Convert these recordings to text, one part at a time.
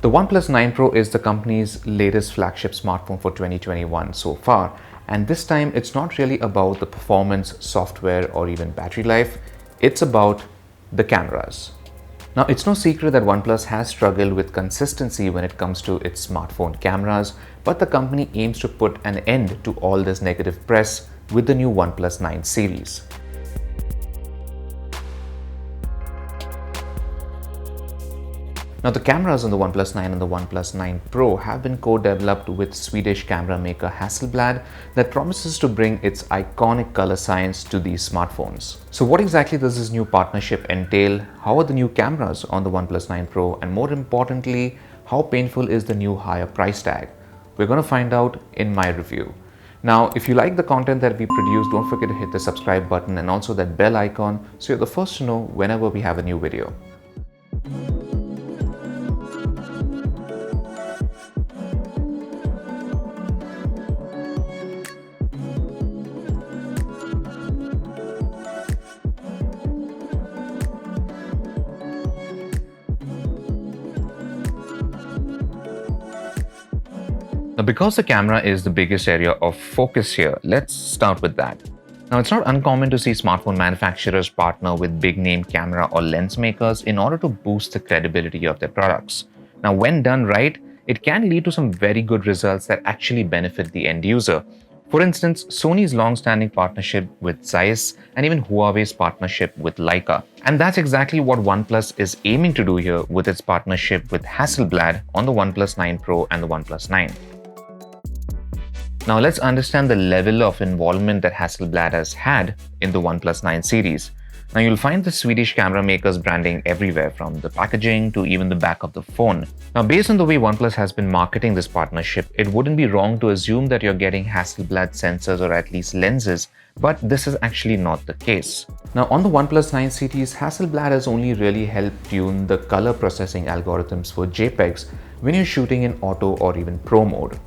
The OnePlus 9 Pro is the company's latest flagship smartphone for 2021 so far, and this time it's not really about the performance, software, or even battery life, it's about the cameras. Now, it's no secret that OnePlus has struggled with consistency when it comes to its smartphone cameras, but the company aims to put an end to all this negative press with the new OnePlus 9 series. Now, the cameras on the OnePlus 9 and the OnePlus 9 Pro have been co-developed with Swedish camera maker Hasselblad that promises to bring its iconic color science to these smartphones. So what exactly does this new partnership entail? How are the new cameras on the OnePlus 9 Pro? And more importantly, how painful is the new higher price tag? We're going to find out in my review. Now, if you like the content that we produce, don't forget to hit the subscribe button and also that bell icon so you're the first to know whenever we have a new video. Now, because the camera is the biggest area of focus here, let's start with that. Now, it's not uncommon to see smartphone manufacturers partner with big-name camera or lens makers in order to boost the credibility of their products. Now, when done right, it can lead to some very good results that actually benefit the end user. For instance, Sony's long-standing partnership with Zeiss and even Huawei's partnership with Leica. And that's exactly what OnePlus is aiming to do here with its partnership with Hasselblad on the OnePlus 9 Pro and the OnePlus 9. Now let's understand the level of involvement that Hasselblad has had in the OnePlus 9 series. Now you'll find the Swedish camera maker's branding everywhere, from the packaging to even the back of the phone. Now, based on the way OnePlus has been marketing this partnership, it wouldn't be wrong to assume that you're getting Hasselblad sensors or at least lenses, but this is actually not the case. Now, on the OnePlus 9 series, Hasselblad has only really helped tune the color processing algorithms for JPEGs when you're shooting in auto or even pro mode.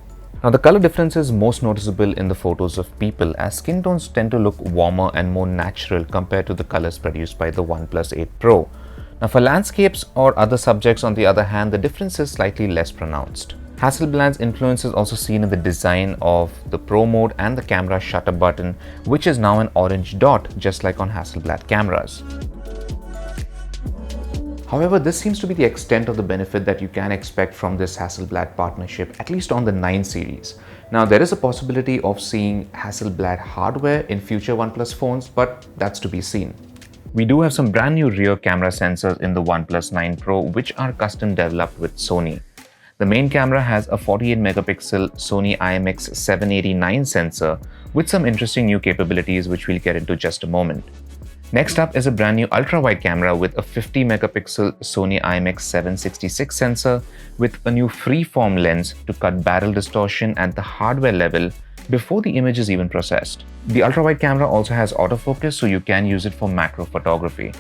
Now, the color difference is most noticeable in the photos of people, as skin tones tend to look warmer and more natural compared to the colors produced by the OnePlus 8 Pro. Now, for landscapes or other subjects, on the other hand, the difference is slightly less pronounced. Hasselblad's influence is also seen in the design of the Pro mode and the camera shutter button, which is now an orange dot, just like on Hasselblad cameras. However, this seems to be the extent of the benefit that you can expect from this Hasselblad partnership, at least on the 9 series. Now, there is a possibility of seeing Hasselblad hardware in future OnePlus phones, but that's to be seen. We do have some brand new rear camera sensors in the OnePlus 9 Pro, which are custom developed with Sony. The main camera has a 48 megapixel Sony IMX789 sensor with some interesting new capabilities, which we'll get into just a moment. Next up is a brand new ultra-wide camera with a 50 megapixel Sony IMX766 sensor with a new freeform lens to cut barrel distortion at the hardware level before the image is even processed. The ultra-wide camera also has autofocus, so you can use it for macro photography.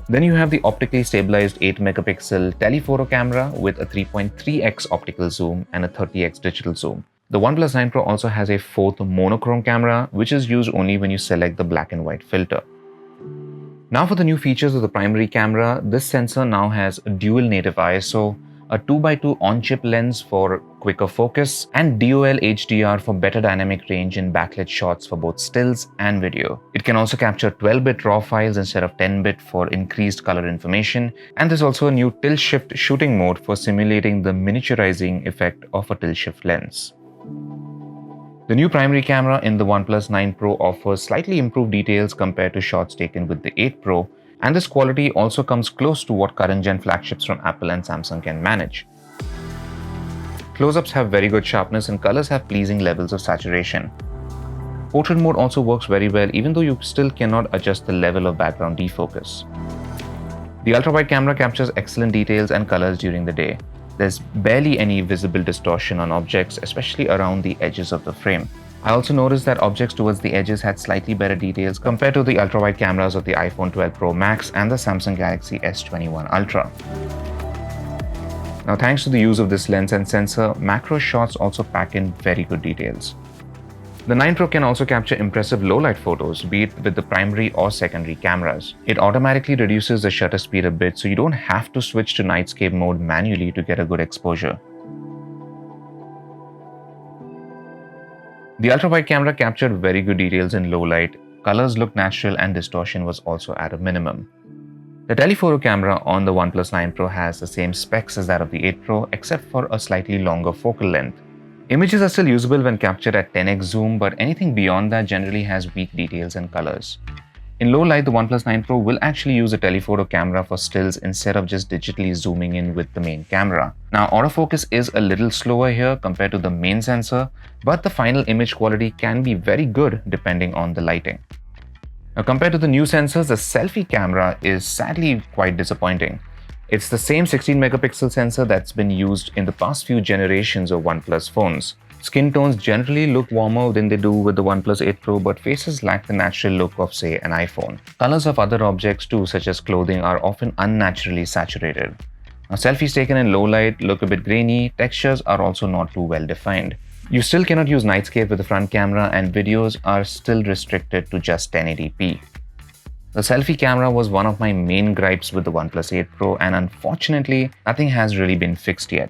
Then you have the optically stabilized 8 megapixel telephoto camera with a 3.3x optical zoom and a 30x digital zoom. The OnePlus 9 Pro also has a fourth monochrome camera, which is used only when you select the black and white filter. Now for the new features of the primary camera, this sensor now has a dual native ISO, a 2x2 on-chip lens for quicker focus, and DOL HDR for better dynamic range in backlit shots for both stills and video. It can also capture 12-bit RAW files instead of 10-bit for increased color information, and there's also a new tilt-shift shooting mode for simulating the miniaturizing effect of a tilt-shift lens. The new primary camera in the OnePlus 9 Pro offers slightly improved details compared to shots taken with the 8 Pro, and this quality also comes close to what current-gen flagships from Apple and Samsung can manage. Close-ups have very good sharpness and colors have pleasing levels of saturation. Portrait mode also works very well, even though you still cannot adjust the level of background defocus. The ultra-wide camera captures excellent details and colors during the day. There's barely any visible distortion on objects, especially around the edges of the frame. I also noticed that objects towards the edges had slightly better details compared to the ultra-wide cameras of the iPhone 12 Pro Max and the Samsung Galaxy S21 Ultra. Now, thanks to the use of this lens and sensor, macro shots also pack in very good details. The 9 Pro can also capture impressive low-light photos, be it with the primary or secondary cameras. It automatically reduces the shutter speed a bit, so you don't have to switch to nightscape mode manually to get a good exposure. The ultra-wide camera captured very good details in low light, colors looked natural and distortion was also at a minimum. The telephoto camera on the OnePlus 9 Pro has the same specs as that of the 8 Pro except for a slightly longer focal length. Images are still usable when captured at 10x zoom, but anything beyond that generally has weak details and colors. In low light, the OnePlus 9 Pro will actually use a telephoto camera for stills instead of just digitally zooming in with the main camera. Now, autofocus is a little slower here compared to the main sensor, but the final image quality can be very good depending on the lighting. Now, compared to the new sensors, the selfie camera is sadly quite disappointing. It's the same 16 megapixel sensor that's been used in the past few generations of OnePlus phones. Skin tones generally look warmer than they do with the OnePlus 8 Pro, but faces lack the natural look of, say, an iPhone. Colors of other objects too, such as clothing, are often unnaturally saturated. Now, selfies taken in low light look a bit grainy, textures are also not too well defined. You still cannot use nightscape with the front camera, and videos are still restricted to just 1080p. The selfie camera was one of my main gripes with the OnePlus 8 Pro, and unfortunately, nothing has really been fixed yet.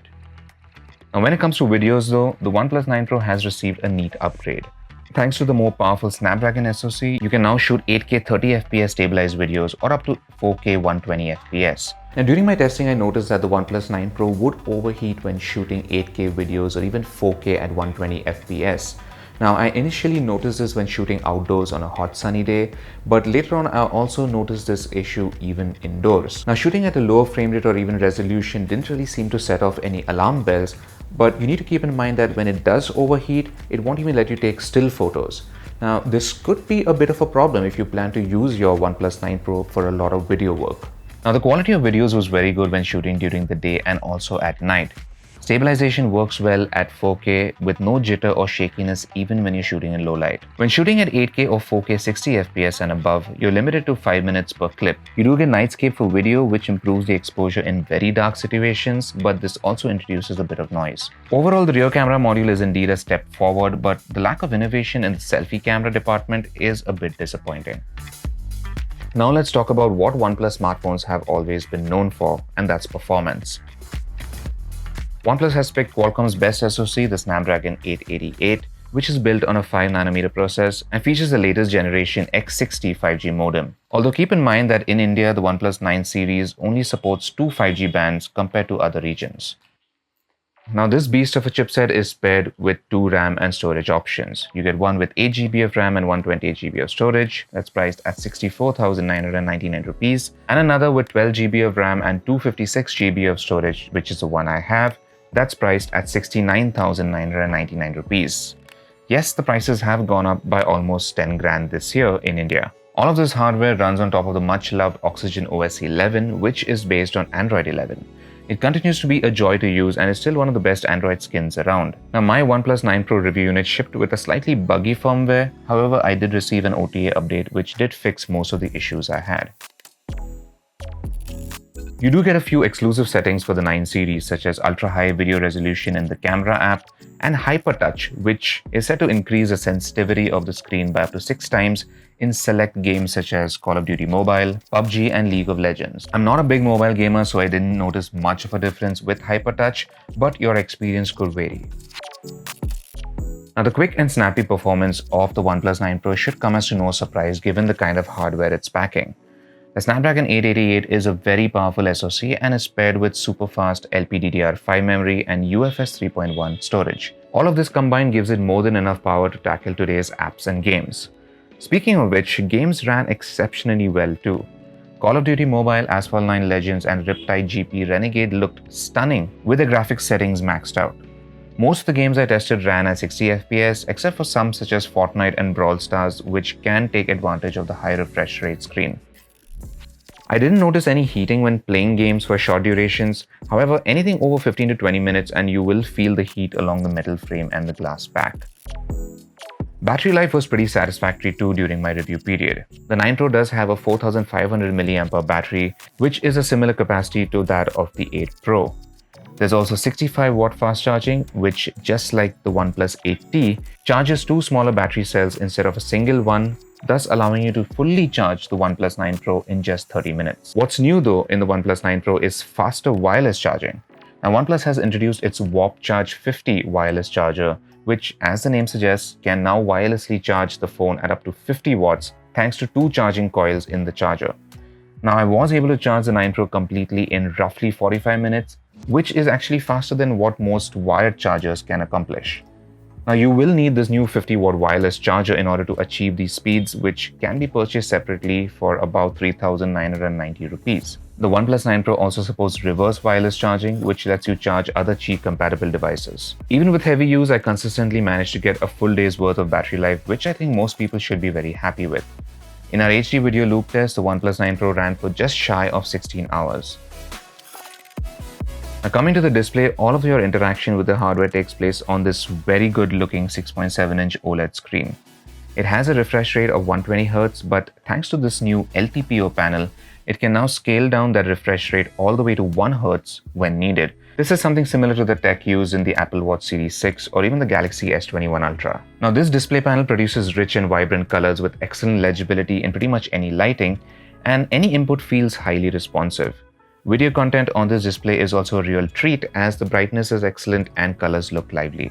Now, when it comes to videos though, the OnePlus 9 Pro has received a neat upgrade. Thanks to the more powerful Snapdragon SoC, you can now shoot 8K 30fps stabilized videos or up to 4K 120fps. Now, during my testing, I noticed that the OnePlus 9 Pro would overheat when shooting 8K videos or even 4K at 120fps. Now, I initially noticed this when shooting outdoors on a hot sunny day, but later on I also noticed this issue even indoors. Now, shooting at a lower frame rate or even resolution didn't really seem to set off any alarm bells, but you need to keep in mind that when it does overheat, it won't even let you take still photos. Now, this could be a bit of a problem if you plan to use your OnePlus 9 Pro for a lot of video work. Now, the quality of videos was very good when shooting during the day and also at night. Stabilization works well at 4K with no jitter or shakiness even when you're shooting in low light. When shooting at 8K or 4K 60fps and above, you're limited to 5 minutes per clip. You do get nightscape for video, which improves the exposure in very dark situations, but this also introduces a bit of noise. Overall, the rear camera module is indeed a step forward, but the lack of innovation in the selfie camera department is a bit disappointing. Now let's talk about what OnePlus smartphones have always been known for, and that's performance. OnePlus has picked Qualcomm's best SoC, the Snapdragon 888, which is built on a 5nm process and features the latest generation X60 5G modem. Although keep in mind that in India, the OnePlus 9 series only supports 2 5G bands compared to other regions. Now, this beast of a chipset is paired with 2 RAM and storage options. You get one with 8GB of RAM and 128GB of storage, that's priced at 64,999 rupees, and another with 12GB of RAM and 256GB of storage, which is the one I have. That's priced at 69,999 rupees. Yes, the prices have gone up by almost 10 grand this year in India. All of this hardware runs on top of the much-loved Oxygen OS 11, which is based on Android 11. It continues to be a joy to use and is still one of the best Android skins around. Now, my OnePlus 9 Pro review unit shipped with a slightly buggy firmware. However, I did receive an OTA update which did fix most of the issues I had. You do get a few exclusive settings for the 9 series, such as ultra-high video resolution in the camera app and Hyper Touch, which is set to increase the sensitivity of the screen by up to 6 times in select games such as Call of Duty Mobile, PUBG, and League of Legends. I'm not a big mobile gamer, so I didn't notice much of a difference with Hyper Touch, but your experience could vary. Now, the quick and snappy performance of the OnePlus 9 Pro should come as to no surprise given the kind of hardware it's packing. The Snapdragon 888 is a very powerful SoC and is paired with super fast LPDDR5 memory and UFS 3.1 storage. All of this combined gives it more than enough power to tackle today's apps and games. Speaking of which, games ran exceptionally well too. Call of Duty Mobile, Asphalt 9 Legends, and Riptide GP Renegade looked stunning with the graphics settings maxed out. Most of the games I tested ran at 60fps, except for some such as Fortnite and Brawl Stars, which can take advantage of the high refresh rate screen. I didn't notice any heating when playing games for short durations. However, anything over 15 to 20 minutes and you will feel the heat along the metal frame and the glass back. Battery life was pretty satisfactory too during my review period. The 9 Pro does have a 4500 mAh battery, which is a similar capacity to that of the 8 Pro. There's also 65-watt fast charging, which, just like the OnePlus 8T, charges two smaller battery cells instead of a single one, thus allowing you to fully charge the OnePlus 9 Pro in just 30 minutes. What's new though in the OnePlus 9 Pro is faster wireless charging. Now, OnePlus has introduced its Warp Charge 50 wireless charger, which, as the name suggests, can now wirelessly charge the phone at up to 50 watts thanks to two charging coils in the charger. Now, I was able to charge the 9 Pro completely in roughly 45 minutes, which is actually faster than what most wired chargers can accomplish. Now, you will need this new 50-watt wireless charger in order to achieve these speeds, which can be purchased separately for about 3,990 rupees. The OnePlus 9 Pro also supports reverse wireless charging, which lets you charge other Qi compatible devices. Even with heavy use, I consistently managed to get a full day's worth of battery life, which I think most people should be very happy with. In our HD video loop test, the OnePlus 9 Pro ran for just shy of 16 hours. Now, coming to the display, all of your interaction with the hardware takes place on this very good looking 6.7-inch OLED screen. It has a refresh rate of 120Hz, but thanks to this new LTPO panel, it can now scale down that refresh rate all the way to 1 Hz when needed. This is something similar to the tech used in the Apple Watch Series 6 or even the Galaxy S21 Ultra. Now, this display panel produces rich and vibrant colors with excellent legibility in pretty much any lighting, and any input feels highly responsive. Video content on this display is also a real treat as the brightness is excellent and colors look lively.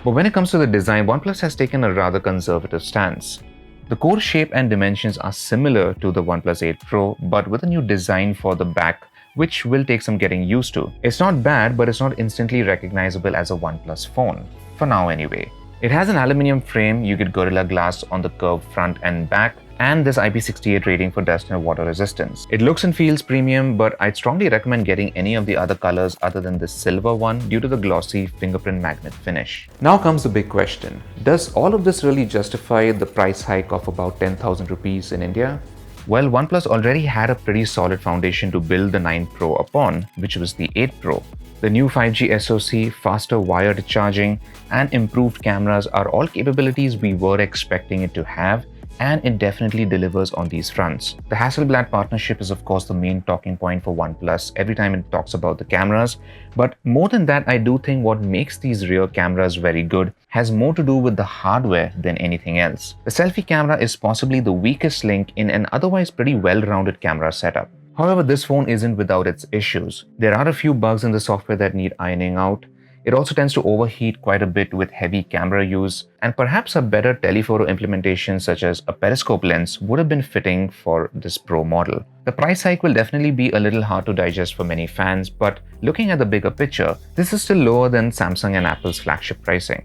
But when it comes to the design, OnePlus has taken a rather conservative stance. The core shape and dimensions are similar to the OnePlus 8 Pro, but with a new design for the back, which will take some getting used to. It's not bad, but it's not instantly recognizable as a OnePlus phone. For now anyway. It has an aluminum frame, you get Gorilla Glass on the curved front and back, and this IP68 rating for dust and water resistance. It looks and feels premium, but I'd strongly recommend getting any of the other colors other than the silver one due to the glossy fingerprint magnet finish. Now comes the big question. Does all of this really justify the price hike of about 10,000 rupees in India? Well, OnePlus already had a pretty solid foundation to build the 9 Pro upon, which was the 8 Pro. The new 5G SoC, faster wired charging, and improved cameras are all capabilities we were expecting it to have, and it definitely delivers on these fronts. The Hasselblad Partnership is of course the main talking point for OnePlus every time it talks about the cameras, but more than that, I do think what makes these rear cameras very good has more to do with the hardware than anything else. The selfie camera is possibly the weakest link in an otherwise pretty well-rounded camera setup. However, this phone isn't without its issues. There are a few bugs in the software that need ironing out. It also tends to overheat quite a bit with heavy camera use, and perhaps a better telephoto implementation such as a periscope lens would have been fitting for this Pro model. The price hike will definitely be a little hard to digest for many fans, but looking at the bigger picture, this is still lower than Samsung and Apple's flagship pricing.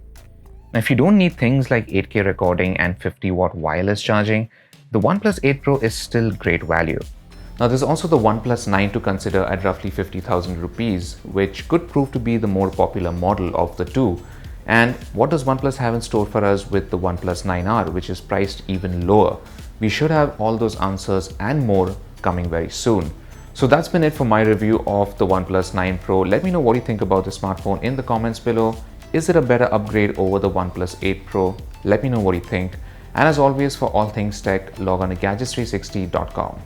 Now, if you don't need things like 8K recording and 50-watt wireless charging, the OnePlus 8 Pro is still great value. Now, there's also the OnePlus 9 to consider at roughly 50,000 rupees, which could prove to be the more popular model of the two. And what does OnePlus have in store for us with the OnePlus 9R, which is priced even lower? We should have all those answers and more coming very soon. So that's been it for my review of the OnePlus 9 Pro. Let me know what you think about the smartphone in the comments below. Is it a better upgrade over the OnePlus 8 Pro? Let me know what you think. And as always, for all things tech, log on to gadgets360.com.